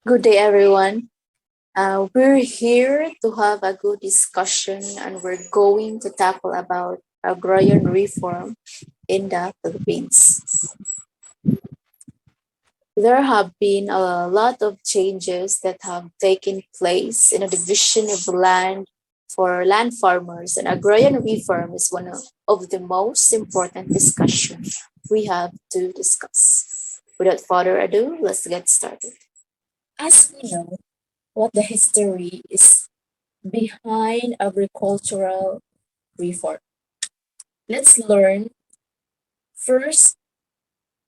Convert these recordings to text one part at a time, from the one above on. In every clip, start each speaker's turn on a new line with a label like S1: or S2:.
S1: Good day, everyone. We're here to have a good discussion, and we're going to tackle about agrarian reform in the Philippines. There have been a lot of changes that have taken place in a division of land for land farmers, and agrarian reform is one of the most important discussions we have to discuss. Without further ado, let's get started. As we know, what the history is behind agricultural reform. Let's learn first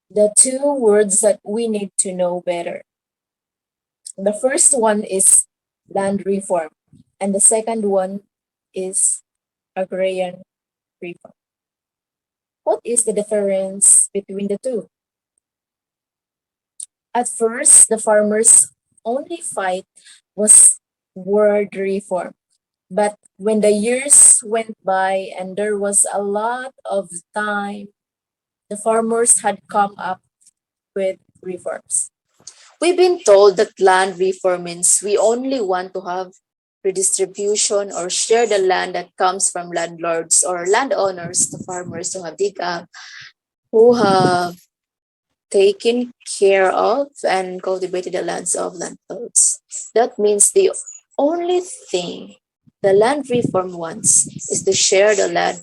S1: the two words that we need to know better. The first one is land reform, and the second one is agrarian reform. What is the difference between the two? At first, the farmers' only fight was word reform. But when the years went by and there was a lot of time, the farmers had come up with reforms. We've been told that land reform means we only want to have redistribution or share the land that comes from landlords or landowners to farmers who have taken care of and cultivated the lands of landlords. That means the only thing the land reform wants is to share the land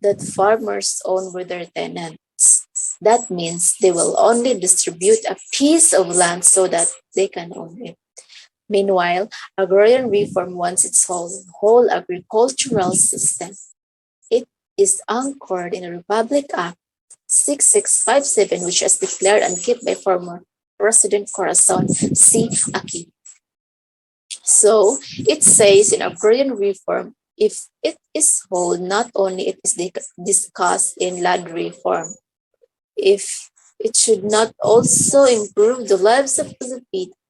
S1: that farmers own with their tenants. That means they will only distribute a piece of land so that they can own it. Meanwhile, agrarian reform wants its whole agricultural system. It is anchored in the Republic Act 6657, which was declared and kept by former President Corazon C. Aquino. So it says in agrarian reform, if it is whole, not only it is discussed in land reform, if it should not also improve the lives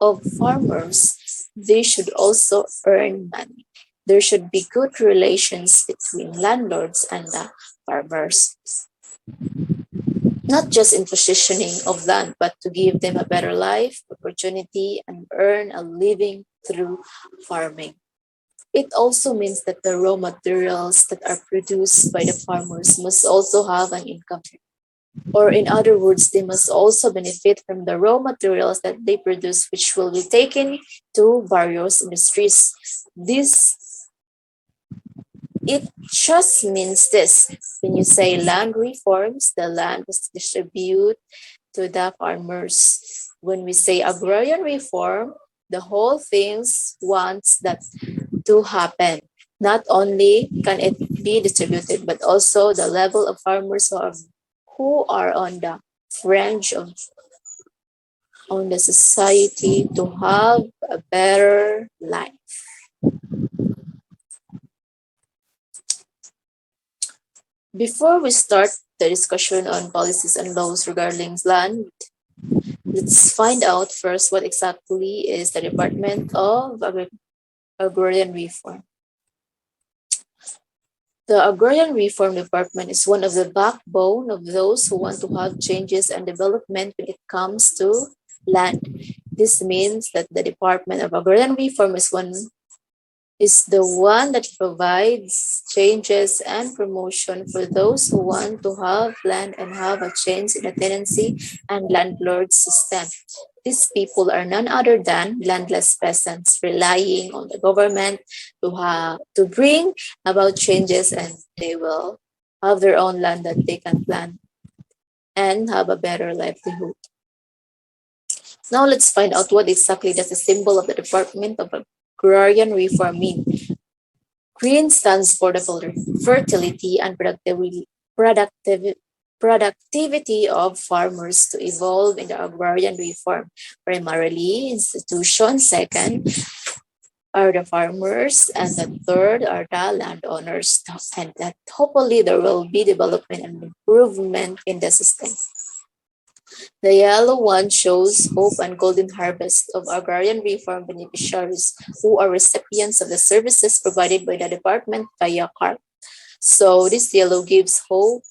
S1: of farmers, they should also earn money. There should be good relations between landlords and the farmers, not just in positioning of land, but to give them a better life, opportunity, and earn a living through farming. It also means that the raw materials that are produced by the farmers must also have an income. Or in other words, they must also benefit from the raw materials that they produce, which will be taken to various industries. This it just means this. When you say land reforms, the land was distributed to the farmers. When we say agrarian reform, the whole things wants that to happen. Not only can it be distributed, but also the level of farmers who are on the fringe of on the society to have a better life. Before we start the discussion on policies and laws regarding land, let's find out first what exactly is the Department of Agrarian Reform. The Agrarian Reform Department is one of the backbone of those who want to have changes and development when it comes to land. This means that the Department of Agrarian Reform is the one that provides changes and promotion for those who want to have land and have a change in the tenancy and landlord system. These people are none other than landless peasants relying on the government to bring about changes, and they will have their own land that they can plant and have a better livelihood. Now let's find out what exactly does the symbol of the Department of Agrarian Reform mean. Green stands for the fertility and productivity of farmers to evolve in the agrarian reform. Primarily, institution. Second are the farmers, and the third are the landowners. And that hopefully there will be development and improvement in the system. The yellow one shows hope and golden harvest of agrarian reform beneficiaries who are recipients of the services provided by the department via CARP. So this yellow gives hope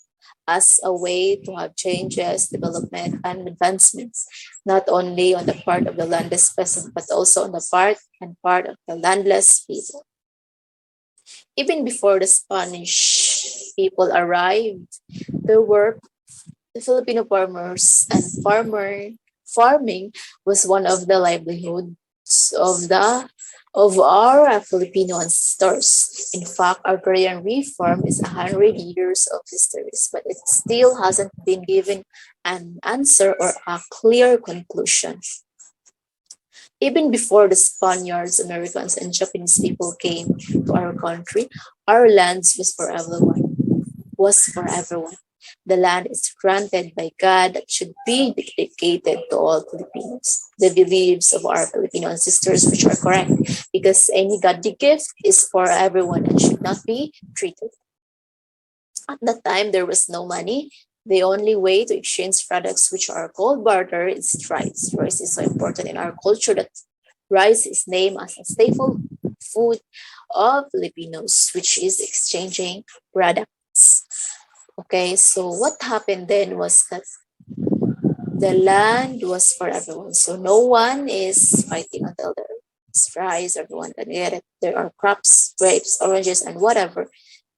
S1: as a way to have changes, development, and advancements, not only on the part of the landless peasant, but also on the part of the landless people. Even before the Spanish people arrived, there were the Filipino farmers, and farming was one of the livelihoods of our Filipino ancestors. In fact, agrarian reform is 100 years of history, but it still hasn't been given an answer or a clear conclusion. Even before the Spaniards, Americans, and Japanese people came to our country, our lands was for everyone. The land is granted by God that should be dedicated to all Filipinos. The beliefs of our Filipino ancestors, which are correct, because any godly gift is for everyone and should not be treated. At that time, there was no money. The only way to exchange products, which are called barter, is rice. Rice is so important in our culture that rice is named as a staple food of Filipinos, which is exchanging products. Okay, so what happened then was that the land was for everyone. So no one is fighting until there's rice, everyone can get it. There are crops, grapes, oranges, and whatever.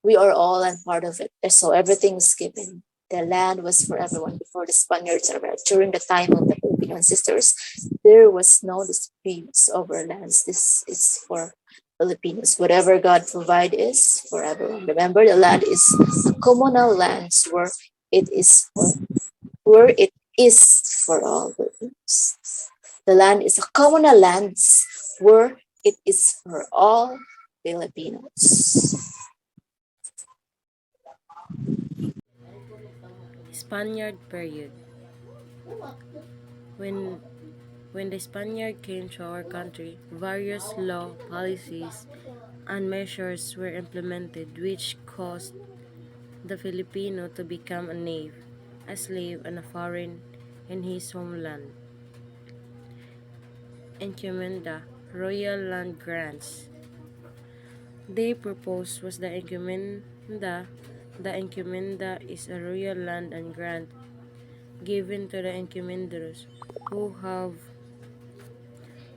S1: We are all and part of it. So everything is given. The land was for everyone before the Spaniards arrived. During the time of the Filipino ancestors, there was no disputes over lands. This is for Filipinos. Whatever God provide is for everyone. Remember, the land is a communal lands it is for where it is for all Filipinos. The land is a communal lands where it is for all Filipinos.
S2: Spaniard period. When when the Spaniard came to our country, various law, policies, and measures were implemented which caused the Filipino to become a slave, and a foreign in his homeland. Encomenda, royal land grants. They proposed was the encomenda. The encomenda is a royal land and grant given to the encomenderos who have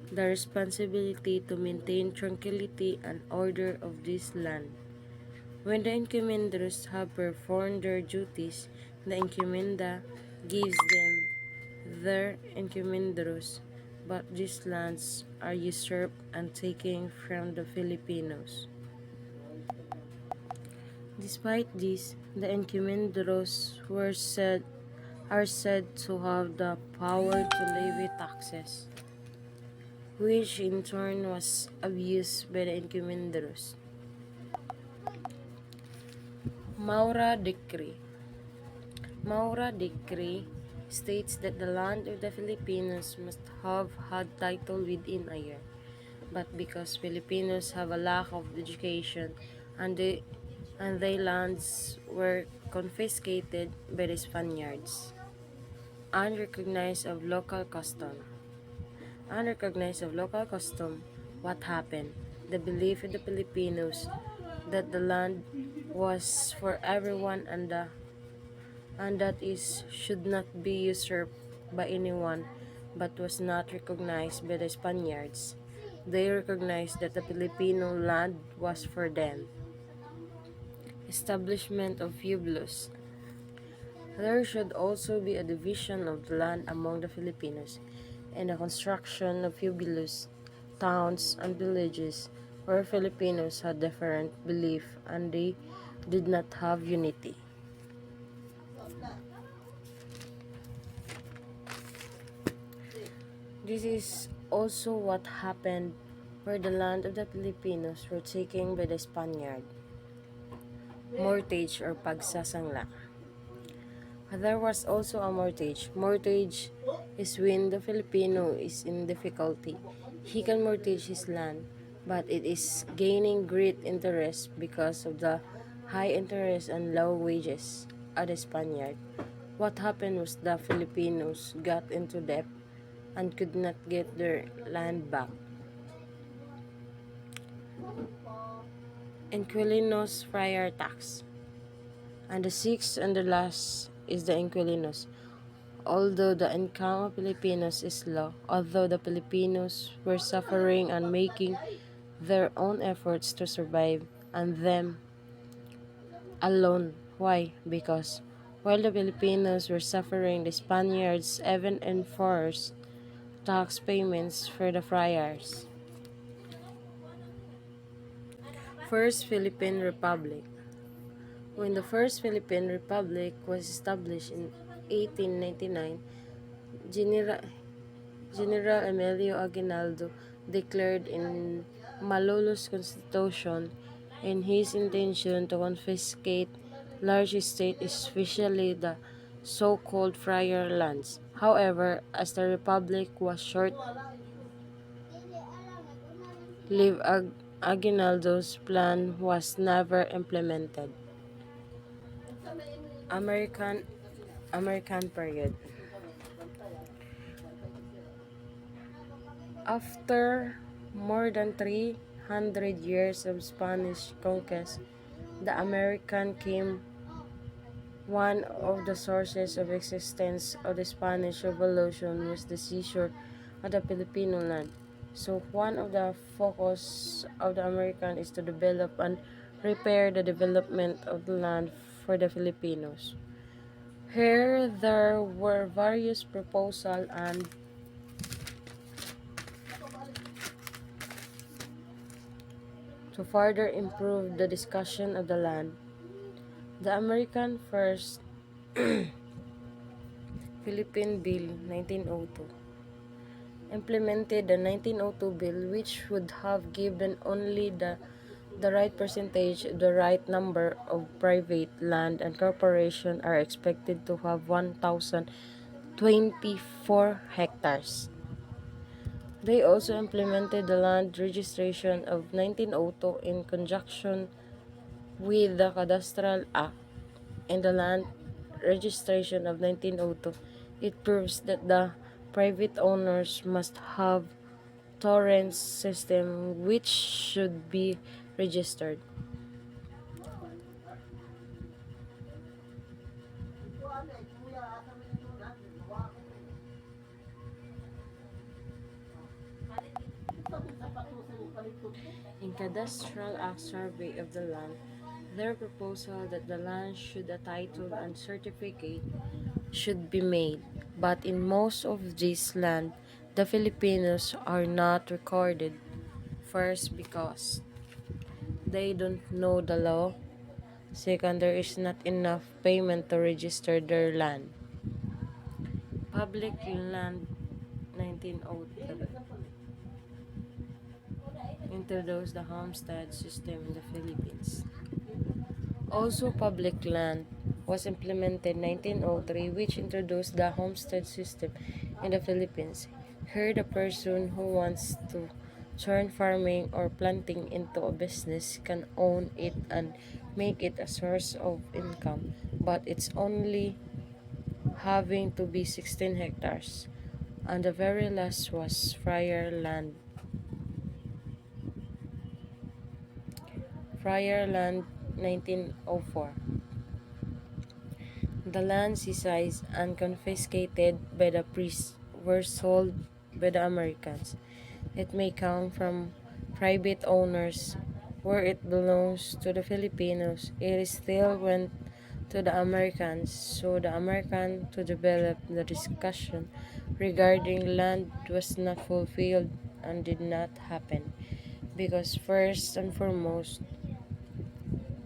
S2: the responsibility to maintain tranquility and order of this land. When the encomenderos have performed their duties, the encomenda gives them their encomenderos, but these lands are usurped and taken from the Filipinos. Despite this, the encomenderos are said to have the power to levy taxes, which in turn was abused by the encomenderos. Maura Decree Maura Decree states that the land of the Filipinos must have had title within a year. But because Filipinos have a lack of education and their lands were confiscated by the Spaniards, unrecognized of local custom. Unrecognized of local custom, what happened? The belief of the Filipinos that the land was for everyone and that is should not be usurped by anyone but was not recognized by the Spaniards. They recognized that the Filipino land was for them. Establishment of pueblos. There should also be a division of the land among the Filipinos and the construction of pueblos, towns, and villages where Filipinos had different belief and they did not have unity. This is also what happened where the land of the Filipinos were taken by the Spaniard. Mortgage or pagsasangla. There was also a mortgage. Mortgage is when the Filipino is in difficulty. He can mortgage his land, but it is gaining great interest because of the high interest and low wages of the Spaniard. What happened was the Filipinos got into debt and could not get their land back. Inquilinos friar tax. And the sixth and the last is the Inquilinos. Although the income of Filipinos is low, although the Filipinos were suffering and making their own efforts to survive, and them alone. Why? Because while the Filipinos were suffering, the Spaniards even enforced tax payments for the friars. First Philippine Republic. When the First Philippine Republic was established in 1899, General, General Emilio Aguinaldo declared in Malolos Constitution in his intention to confiscate large estate, especially the so-called friar lands. However, as the republic was short-lived, Aguinaldo's plan was never implemented. American American period. After more than 300 years of Spanish conquest, the American came one of the sources of existence of the Spanish Revolution was the seizure of the Filipino land. So one of the focus of the American is to develop and repair the development of the land for the Filipinos. Here there were various proposals and to further improve the discussion of the land. The American First Philippine Bill 1902 implemented the 1902 bill, which would have given only the right percentage, the right number of private land and corporation are expected to have 1,024 hectares. They also implemented the land registration of 1902 in conjunction with the Cadastral Act and the land registration of 1902. It proves that the private owners must have torrent system which should be registered. In Cadastral Act survey of the land, their proposal that the land should a title and certificate should be made, but in most of this land, the Filipinos are not recorded. First, because they don't know the law. Second, there is not enough payment to register their land. Public Land 1903 introduced the homestead system in the Philippines. Also, public land was implemented in 1903, which introduced the homestead system in the Philippines. Here, the person who wants to turn farming or planting into a business can own it and make it a source of income, but it's only having to be 16 hectares. And the very last was Friar Land. Friar Land 1904. The lands seized and confiscated by the priests were sold by the Americans. It may come from private owners where it belongs to the Filipinos. It still went to the Americans, so the American to develop the discussion regarding land was not fulfilled and did not happen because first and foremost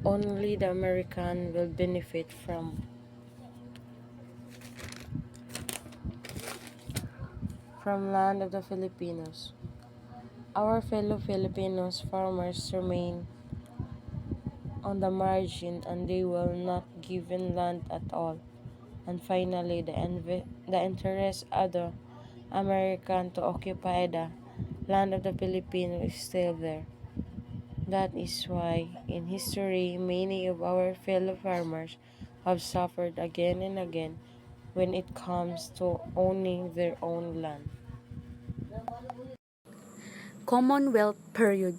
S2: only the American will benefit from land of the Filipinos. Our fellow Filipinos farmers remain on the margin and they will not given land at all. And finally, the interest of the American to occupy the land of the Filipinos is still there. That is why, in history, many of our fellow farmers have suffered again and again when it comes to owning their own land.
S3: Commonwealth period.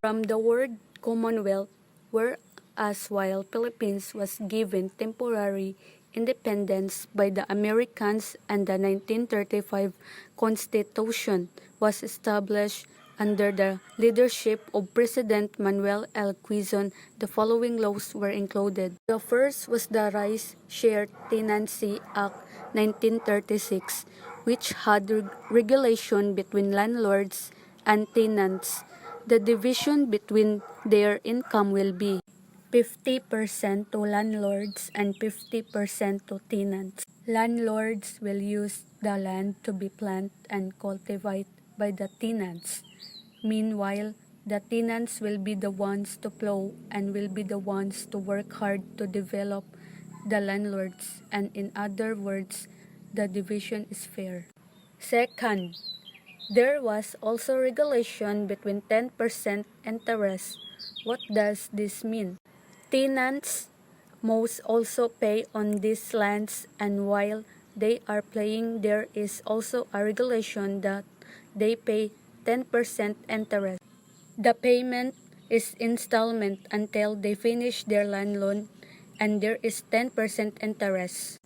S3: From the word Commonwealth, where as while Philippines was given temporary independence by the Americans and the 1935 Constitution was established under the leadership of President Manuel L. Quezon, the following laws were included. The first was the Rice Share Tenancy Act 1936, which had regulation between landlords and tenants. The division between their income will be 50% to landlords and 50% to tenants. Landlords will use the land to be planted and cultivated by the tenants. Meanwhile, the tenants will be the ones to plow and will be the ones to work hard to develop the landlords, and in other words, the division is fair. Second, there was also regulation between 10% interest. What does this mean? Tenants must also pay on these lands, and while they are paying, there is also a regulation that they pay 10% interest. The payment is installment until they finish their land loan, and there is 10% interest.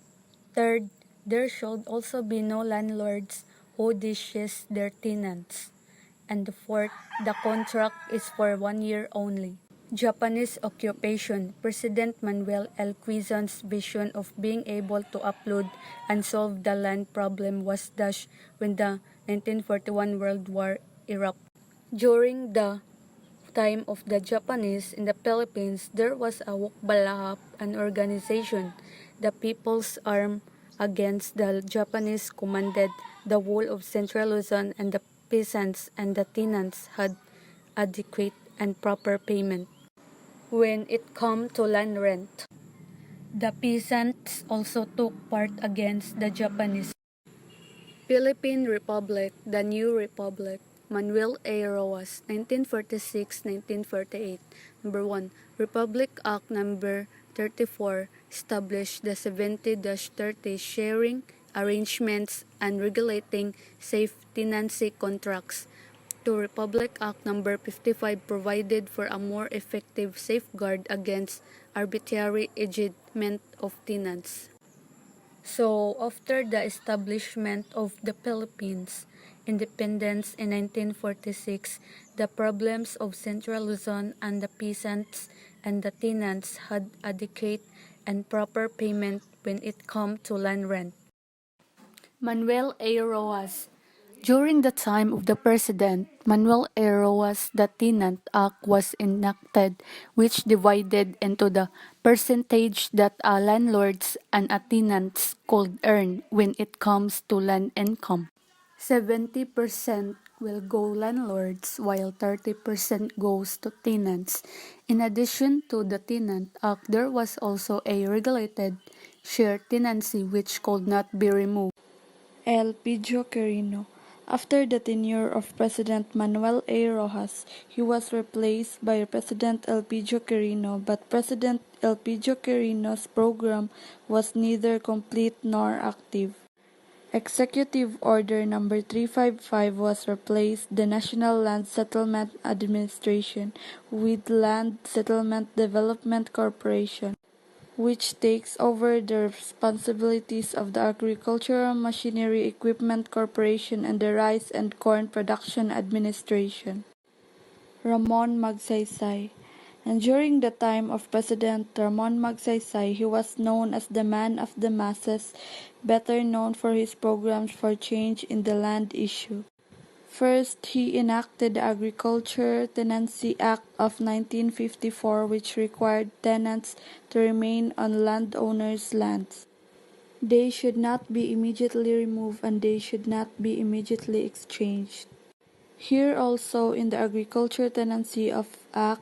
S3: Third, there should also be no landlords who dismiss their tenants. And the fourth, the contract is for 1 year only. Japanese occupation. President Manuel L. Quezon's vision of being able to upload and solve the land problem was dashed when the 1941 World War erupted. During the time of the Japanese in the Philippines, there was a Wokbalahap, an organization, the People's Arm against the Japanese commanded the whole of Central Luzon, and the peasants and the tenants had adequate and proper payment. When it come to land rent, the peasants also took part against the Japanese. Philippine Republic, the New Republic, Manuel A. Roas, 1946-1948. Number 1. Republic Act Number 34 established the 70-30 sharing arrangements and regulating safe tenancy contracts. 2. Republic Act Number 55 provided for a more effective safeguard against arbitrary ejection of tenants. So, after the establishment of the Philippines independence in 1946, the problems of Central Luzon and the peasants and the tenants had adequate and proper payment when it come to land rent. Manuel A. Roas. During the time of the President Manuel A. Roas, the Tenant Act was enacted, which divided into the percentage that a landlords and a tenants could earn when it comes to land income. 70% will go landlords while 30% goes to tenants. In addition to the Tenant Act, there was also a regulated shared tenancy which could not be removed.
S4: Elpidio Quirino. After the tenure of President Manuel A. Rojas, he was replaced by President Elpidio Quirino, but President Elpidio Quirino's program was neither complete nor active. Executive Order Number 355 was replaced the National Land Settlement Administration with Land Settlement Development Corporation, which takes over the responsibilities of the Agricultural Machinery Equipment Corporation and the Rice and Corn Production Administration. Ramon Magsaysay. And during the time of President Ramon Magsaysay, he was known as the man of the masses, better known for his programs for change in the land issue. First, he enacted the Agriculture Tenancy Act of 1954, which required tenants to remain on landowners' lands. They should not be immediately removed and they should not be immediately exchanged. Here also in the Agriculture Tenancy of Act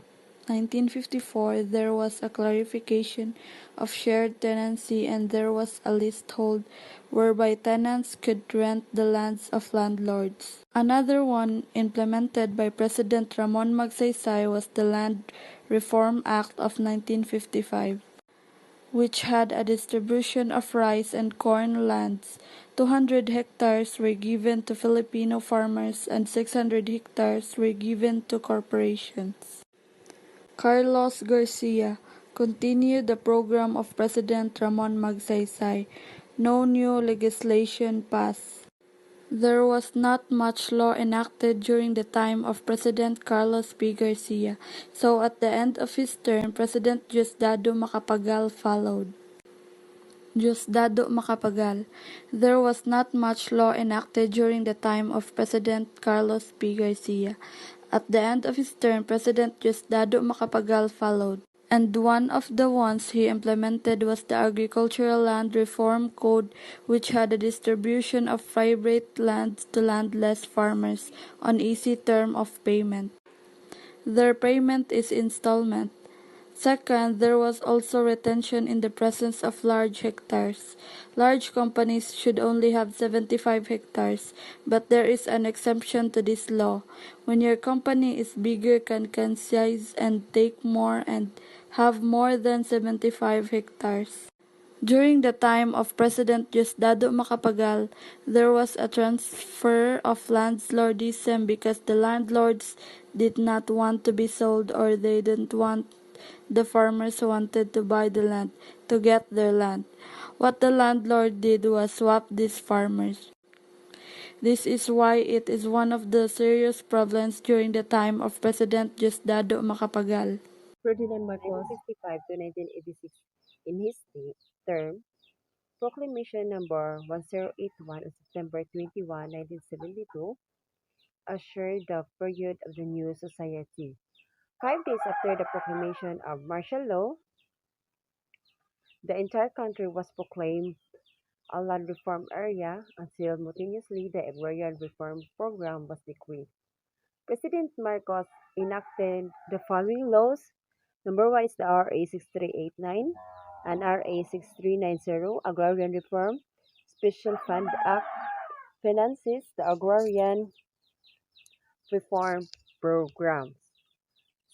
S4: 1954, there was a clarification of shared tenancy and there was a leasehold whereby tenants could rent the lands of landlords. Another one implemented by President Ramon Magsaysay was the Land Reform Act of 1955, which had a distribution of rice and corn lands. 200 hectares were given to Filipino farmers and 600 hectares were given to corporations. Carlos Garcia. continued the program of President Ramon Magsaysay. No new legislation passed. There was not much law enacted during the time of President Carlos P. Garcia, so at the end of his term, President Diosdado Macapagal followed. Diosdado Macapagal. There was not much law enacted during the time of President Carlos P. Garcia. At the end of his term, President Diosdado Macapagal followed. And one of the ones he implemented was the Agricultural Land Reform Code, which had a distribution of private lands to landless farmers on easy term of payment. Their payment is installment. Second, there was also retention in the presence of large hectares. Large companies should only have 75 hectares, but there is an exemption to this law. When your company is bigger, can concise and take more and have more than 75 hectares. During the time of President Diosdado Macapagal, there was a transfer of landlordism because the landlords did not want to be sold, or they didn't want the farmers wanted to buy the land to get their land. What the landlord did was swap these farmers. This is why it is one of the serious problems during the time of President Diosdado Macapagal.
S5: Ferdinand Marcos 1965 to 1986. In his term, Proclamation number 1081 on September 21, 1972 assured the period of the new society. 5 days after the proclamation of martial law, the entire country was proclaimed a land reform area until simultaneously the Agrarian Reform Program was decreed. President Marcos enacted the following laws. Number one is the RA 6389 and RA 6390, Agrarian Reform Special Fund Act finances the agrarian reform programs.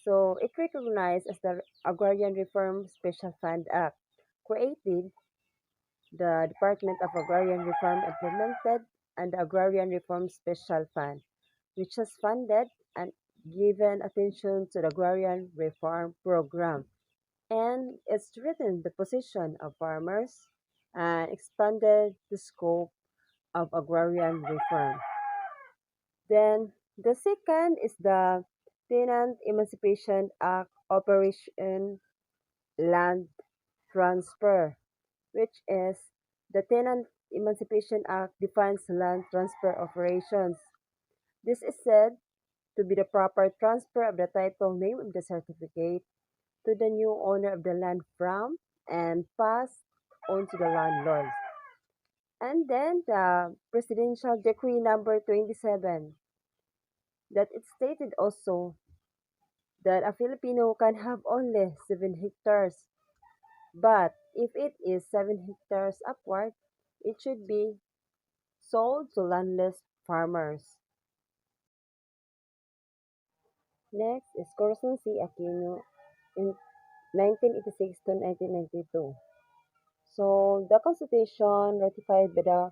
S5: So it recognized as the Agrarian Reform Special Fund Act, created the Department of Agrarian Reform implemented and the Agrarian Reform Special Fund, which has funded and given attention to the agrarian reform program, and it strengthened the position of farmers and expanded the scope of agrarian reform. Then the second is the Tenant Emancipation Act Operation Land Transfer, which is the Tenant Emancipation Act defines land transfer operations. This is said to be the proper transfer of the title name of the certificate to the new owner of the land from and passed on to the landlord. And then the Presidential Decree number 27, that it stated also that a Filipino can have only 7 hectares, but if it is 7 hectares upward, it should be sold to landless farmers. Next is Corazon C. Aquino in 1986 to 1992. So the Constitution ratified by the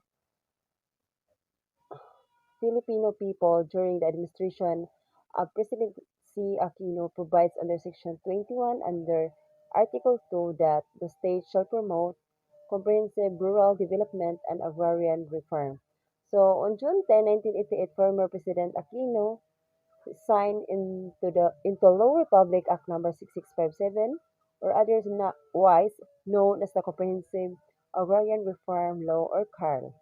S5: Filipino people during the administration of President C. Aquino provides under Section 21 under Article 2 that the state shall promote comprehensive rural development and agrarian reform. So on June 10, 1988, former President Aquino signed into Law Republic Act number 6657, or otherwise known as the Comprehensive Agrarian Reform Law, or CARL.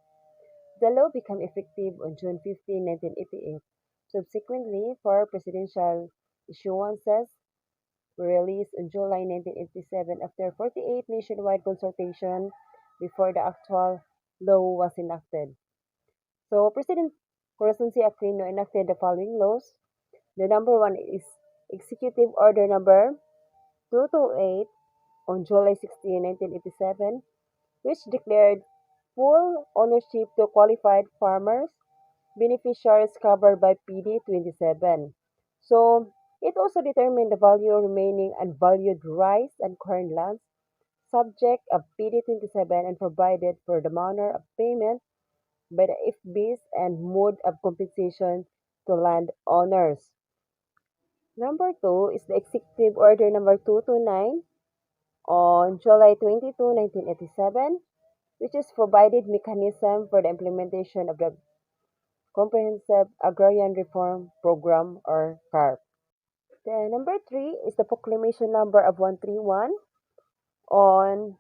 S5: The law became effective on June 15, 1988. Subsequently, four presidential issuances were released on July 1987 after 48 nationwide consultation before the actual law was enacted. So, President Corazon C. Aquino enacted the following laws. The number one is Executive Order number 228 on July 16, 1987, which declared full ownership to qualified farmers, beneficiaries covered by PD 27. So, it also determined the value of remaining unvalued rice and corn lands subject of PD 27 and provided for the manner of payment by the FBs and mode of compensation to landowners. Number two is the Executive Order number 229 On July 22, 1987, which is provided mechanism for the implementation of the Comprehensive Agrarian Reform Program or CARP. Then number 3 is the proclamation number of 131 on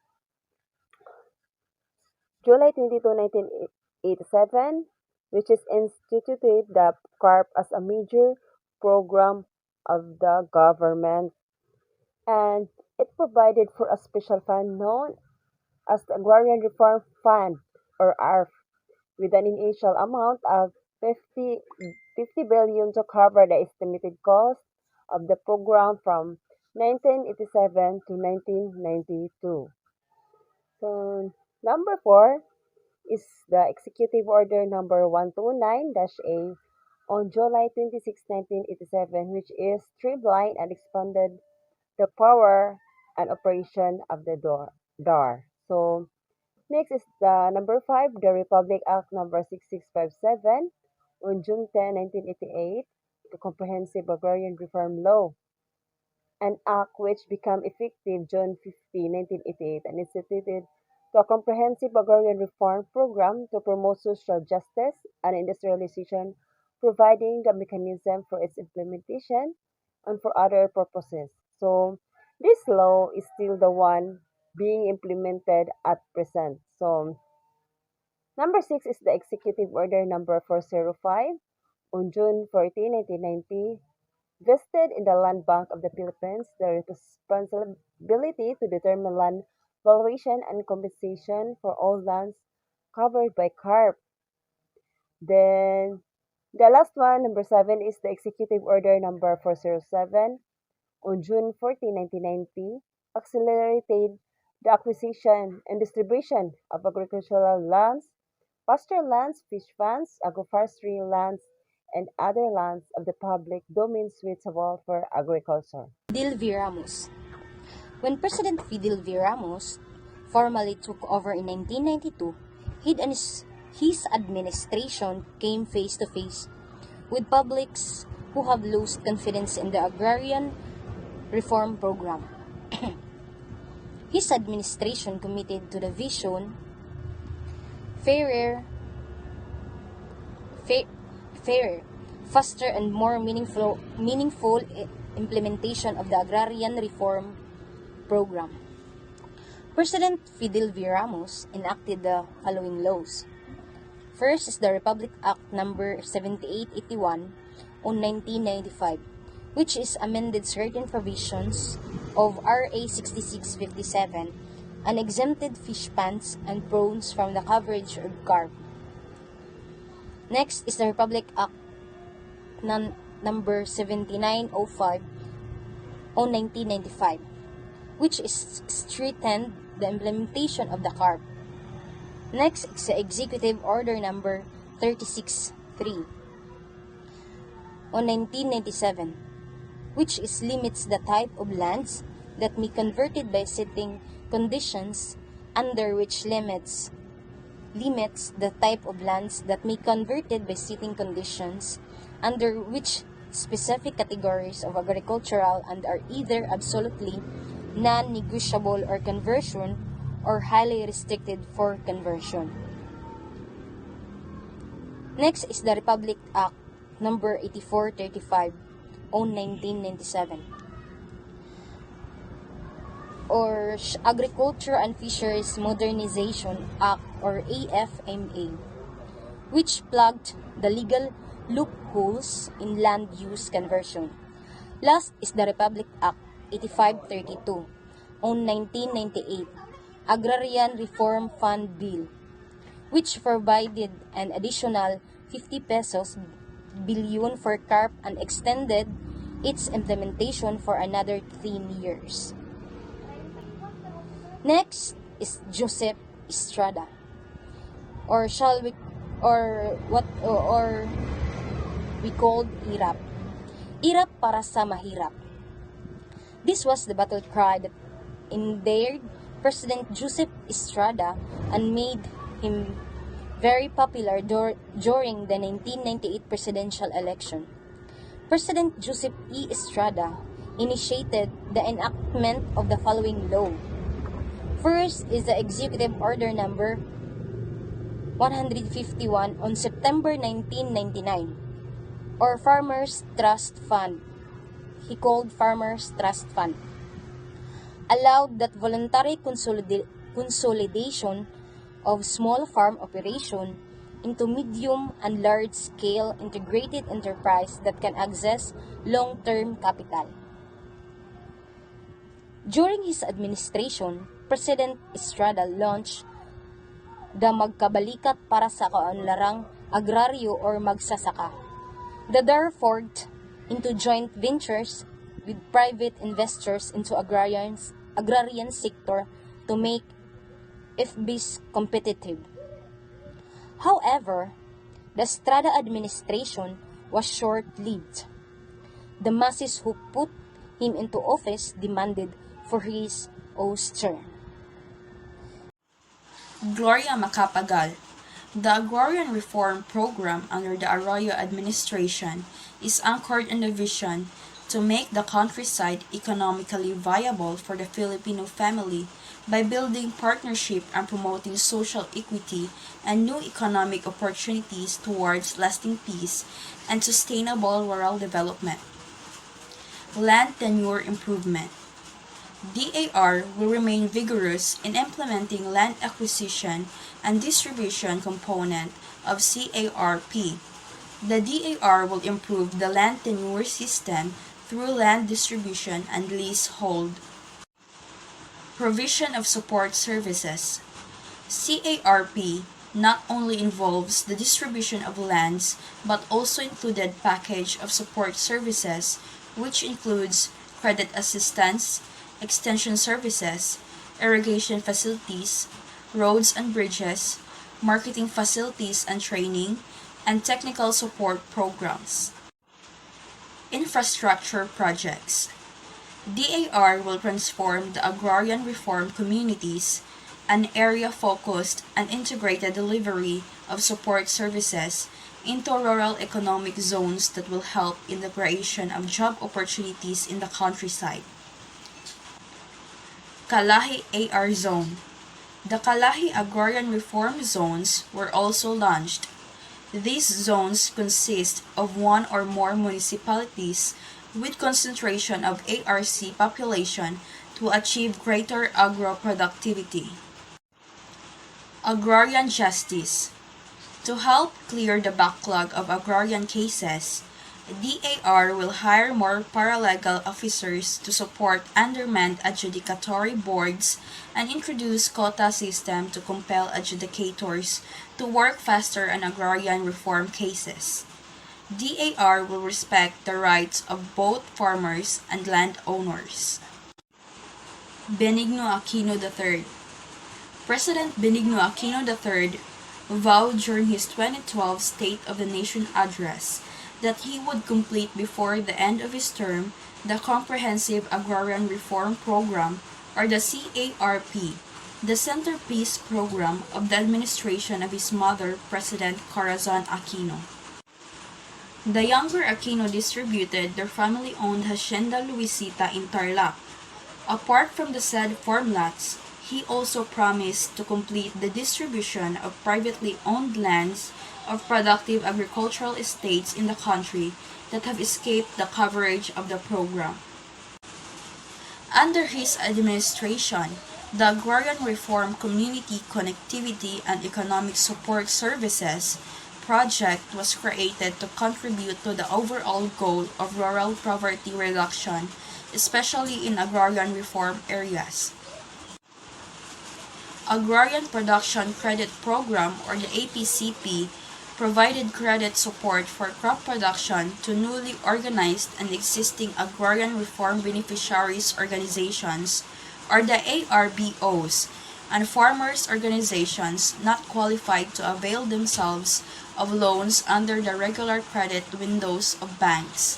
S5: July 22, 1987, which is instituted the CARP as a major program of the government, and it provided for a special fund known as the Agrarian Reform Fund or ARF with an initial amount of 50 billion to cover the estimated cost of the program from 1987 to 1992. So number 4 is the Executive Order number 129-A on July 26, 1987, which is streamlined and expanded the power and operation of the DAR. So next is the number 5, the Republic Act number 6657 on June 10, 1988, the Comprehensive Agrarian Reform Law, an act which became effective June 15, 1988, and instituted a comprehensive agrarian reform program to promote social justice and industrialization, providing the mechanism for its implementation and for other purposes. So this law is still the one being implemented at present. So number 6 is the Executive Order number 405 on June 14, 1990, vested in the Land Bank of the Philippines the responsibility to determine land valuation and compensation for all lands covered by CARP. Then the last one, number 7, is the Executive Order number 407 on June 14, 1990, accelerated the acquisition and distribution of agricultural lands, pasture lands, fish funds, agroforestry lands, and other lands of the public domain suitable for agriculture.
S6: Fidel V. Ramos. When President Fidel V. Ramos formally took over in 1992, his administration came face to face with publics who have lost confidence in the agrarian reform program. His administration committed to the vision fairer, fa- fairer, faster, and more meaningful implementation of the agrarian reform program. President Fidel V. Ramos enacted the following laws. First is the Republic Act number 7881 on 1995, which is amended certain provisions of RA 6657 and exempted fish ponds and prawns from the coverage of CARP. Next is the Republic Act number 7905 on 1995, which is strengthened the implementation of the CARP. Next is the Executive Order number 363 on 1997, which is limits the type of lands that may be converted by setting conditions, under which limits the type of lands that may be converted by setting conditions, under which specific categories of agricultural and are either absolutely non-negotiable or conversion or highly restricted for conversion. Next is the Republic Act number 8435 on 1997, or Agriculture and Fisheries Modernization Act or AFMA, which plugged the legal loopholes in land use conversion. Last is the Republic Act 8532 on 1998, Agrarian Reform Fund Bill, which provided an additional 50 pesos billion for CARP and extended its implementation for another 10 years. Next is Joseph Estrada, or shall we, or we called IRAP. IRAP para sa mahirap. This was the battle cry that endeared President Joseph Estrada and made him very popular during the 1998 presidential election. President Joseph E. Estrada initiated the enactment of the following law. First is the Executive Order Number 151 on September 1999, or Farmers Trust Fund. He called Farmers Trust Fund. Allowed that voluntary consolidation of small farm operation into medium and large scale integrated enterprise that can access long-term capital. During his administration, President Estrada launched the Magkabalikat para sa Kaunlarang Agraryo or Magsasaka. The formed into joint ventures with private investors into agrarian sector to make FBs competitive. However, the Estrada administration was short-lived. The masses who put him into office demanded for his ouster.
S7: Gloria Macapagal. The Agrarian Reform Program under the Arroyo administration is anchored in the vision to make the countryside economically viable for the Filipino family by building partnership and promoting social equity and new economic opportunities towards lasting peace and sustainable rural development. Land tenure improvement. DAR will remain vigorous in implementing land acquisition and distribution component of CARP. The DAR will improve the land tenure system through land distribution and leasehold. Provision of support services. CARP not only involves the distribution of lands but also included package of support services which includes credit assistance, extension services, irrigation facilities, roads and bridges, marketing facilities and training, and technical support programs. Infrastructure projects. DAR will transform the agrarian reform communities, an area-focused and integrated delivery of support services into rural economic zones that will help in the creation of job opportunities in the countryside. Kalahi AR Zone. The Kalahi Agrarian Reform Zones were also launched. These zones consist of one or more municipalities with concentration of ARC population to achieve greater agro-productivity. Agrarian Justice. To help clear the backlog of agrarian cases, DAR will hire more paralegal officers to support undermanned adjudicatory boards and introduce quota system to compel adjudicators to work faster on agrarian reform cases. DAR will respect the rights of both farmers and landowners. Benigno Aquino III. President Benigno Aquino III vowed during his 2012 State of the Nation address that he would complete before the end of his term the Comprehensive Agrarian Reform Program, or the CARP, the centerpiece program of the administration of his mother, President Corazon Aquino. The younger Aquino distributed their family-owned Hacienda Luisita in Tarlac. Apart from the said farmlots, he also promised to complete the distribution of privately owned lands of productive agricultural estates in the country that have escaped the coverage of the program. Under his administration, the Agrarian Reform Community Connectivity and Economic Support Services project was created to contribute to the overall goal of rural poverty reduction, especially in agrarian reform areas. Agrarian Production Credit Program, or the APCP, provided credit support for crop production to newly organized and existing agrarian reform beneficiaries organizations, or the ARBOs, and farmers organizations not qualified to avail themselves of loans under the regular credit windows of banks.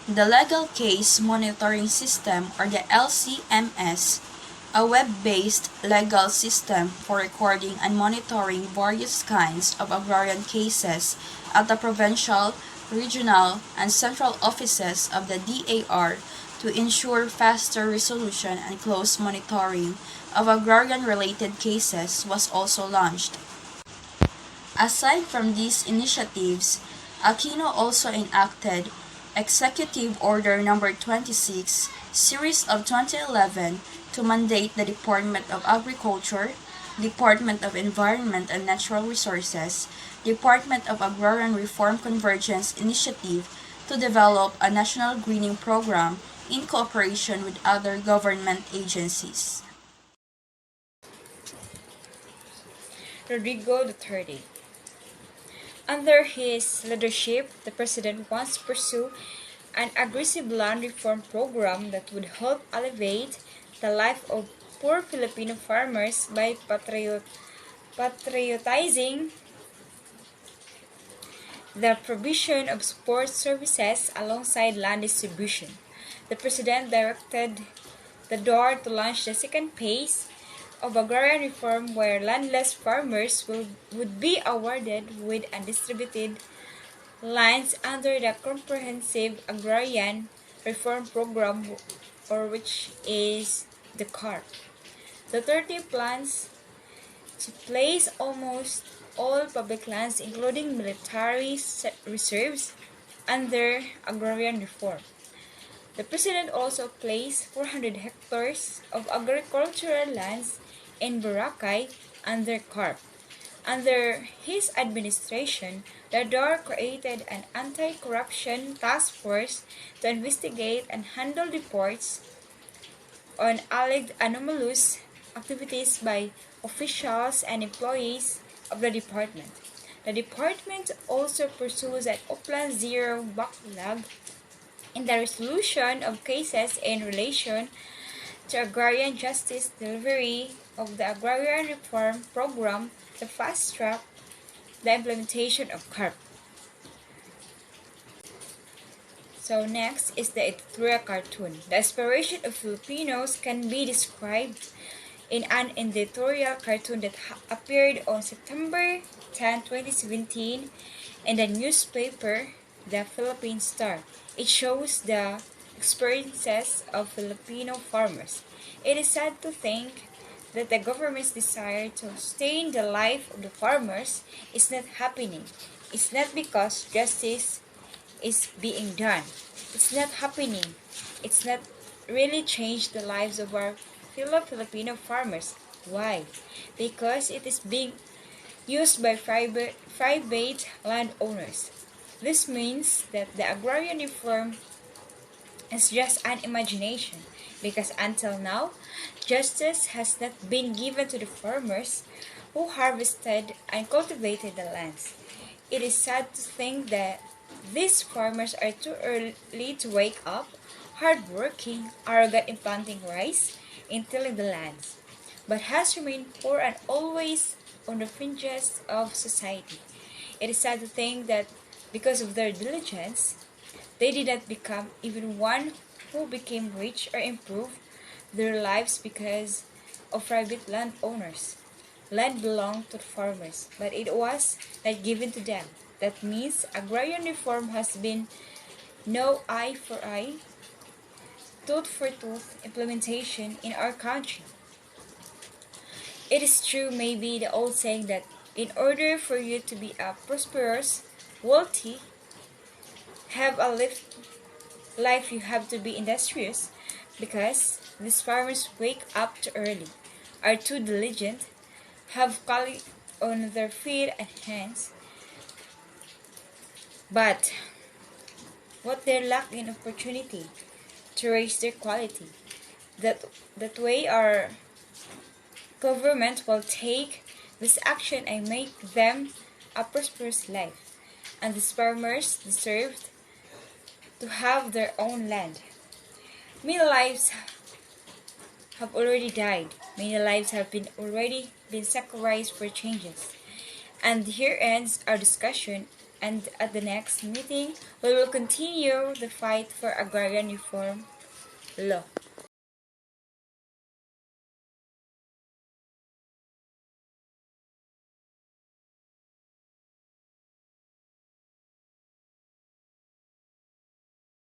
S7: The Legal Case Monitoring System, or the LCMS, a web-based legal system for recording and monitoring various kinds of agrarian cases at the provincial, regional, and central offices of the DAR to ensure faster resolution and close monitoring of agrarian-related cases was also launched. Aside from these initiatives, Aquino also enacted Executive Order No. 26, Series of 2011, to mandate the Department of Agriculture, Department of Environment and Natural Resources, Department of Agrarian Reform Convergence Initiative to develop a national greening program in cooperation with other government agencies.
S8: Rodrigo Duterte. Under his leadership, the president wants to pursue an aggressive land reform program that would help alleviate the life of poor Filipino farmers by patriotizing the provision of support services alongside land distribution. The president directed the door to launch the second phase of agrarian reform where landless farmers would be awarded with undistributed lands under the Comprehensive Agrarian Reform Program, or which is the CARP. The 30 plans to place almost all public lands, including military reserves, under agrarian reform. The president also placed 400 hectares of agricultural lands in Boracay under CARP. Under his administration, the DOR created an anti-corruption task force to investigate and handle reports on alleged anomalous activities by officials and employees of the department. The department also pursues an Upland Zero backlog in the resolution of cases in relation to agrarian justice delivery of the Agrarian Reform Program to fast-track the implementation of CARP. So next is the editorial cartoon. The aspiration of Filipinos can be described in an editorial cartoon that appeared on September 10, 2017 in the newspaper The Philippine Star. It shows the experiences of Filipino farmers. It is sad to think that the government's desire to sustain the life of the farmers is not happening. It's not because justice is being done. It's not happening. It's not really changed the lives of our fellow Filipino farmers. Why? Because it is being used by private landowners. This means that the agrarian reform is just an imagination because until now, justice has not been given to the farmers who harvested and cultivated the lands. It is sad to think that these farmers are too early to wake up, hardworking, arrogant in planting rice, in tilling the lands, but has remained poor and always on the fringes of society. It is sad to think that because of their diligence, they did not become even one who became rich or improved their lives because of private landowners. Land belonged to the farmers, but it was not given to them. That means agrarian reform has been no eye for eye, tooth for tooth implementation in our country. It is true, maybe the old saying that in order for you to be a prosperous, wealthy, have a life, you have to be industrious because these farmers wake up too early, are too diligent, have quality on their feet and hands, but what they lack in opportunity to raise their quality. That way our government will take this action and make them a prosperous life. And these farmers deserve to have their own land. Many lives have already died. Many lives have been already been sacrificed for changes. And here ends our discussion, and at the next meeting we will continue the fight for agrarian reform law.